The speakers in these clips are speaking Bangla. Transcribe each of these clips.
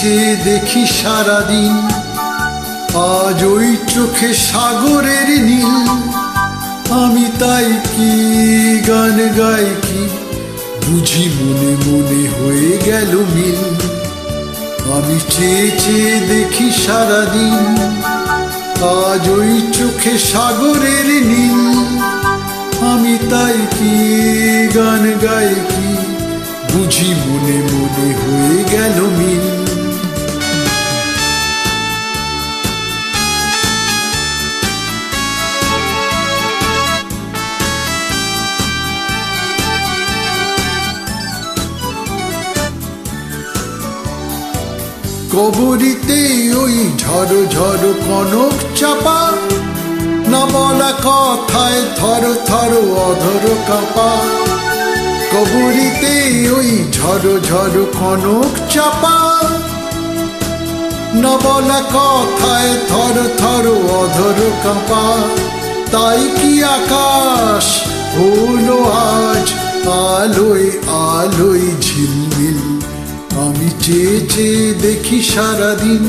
চেয়ে দেখি সারাদিন, আজ ওই চোখে সাগরের নীল। আমি তাই কি গান গাই কি, বুঝি মনে মনে হয়ে গেল মিল। আমি চেয়ে চেয়ে দেখি সারাদিন, আজ ওই চোখে সাগরের নীল। আমি তাই কি গান গাই কি, বুঝি মনে মনে হয়ে গেল মিল। কবরীতে ওই ঝড় ঝড় কনক চাপা, না বলা কথায় থর থর অধর কাঁপা। কবরীতে ওই ঝড় ঝড় কনক চাপা, না বলা কথায় থর থর অধর কাঁপা। তাই কি আকাশ হলো আজ আলোয় আলোয় ঝিলমিল। আমি চেয়ে চেয়ে দেখি সারাদিন,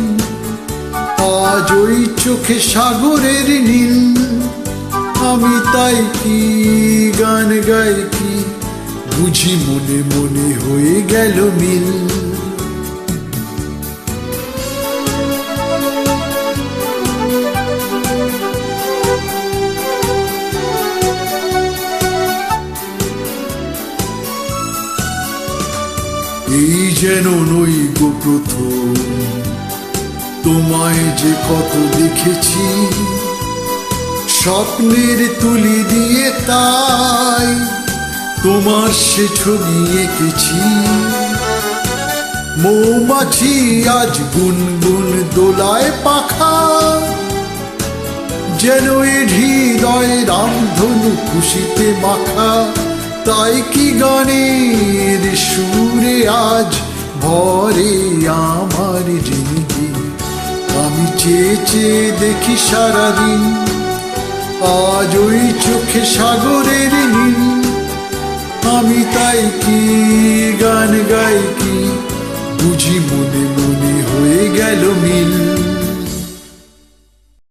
আজ ওই চোখে সাগরের নীল। আমি তাই কি গান গাই কি, বুঝি মনে মনে হয়ে গেল মিল। এই যেন নই গো প্রথম, তোমায় যে কত দেখেছি স্বপ্নের তুলি দিয়ে, তাই তোমার সে ছবি এঁকেছি। মৌমাছি আজ গুনগুন দোলায় পাখা, যেন এ হৃদয় রামধনু খুশিতে মাখা। তাই কি গানের সুরে আজ ভরে আমার জিন্দগি। আমি চেয়ে চেয়ে দেখি সারাদিন, আজ ওই চোখে সাগরের নীল। আমি তাই কি গান গাই কি, বুঝি মনে মনে হয়ে গেল মিল।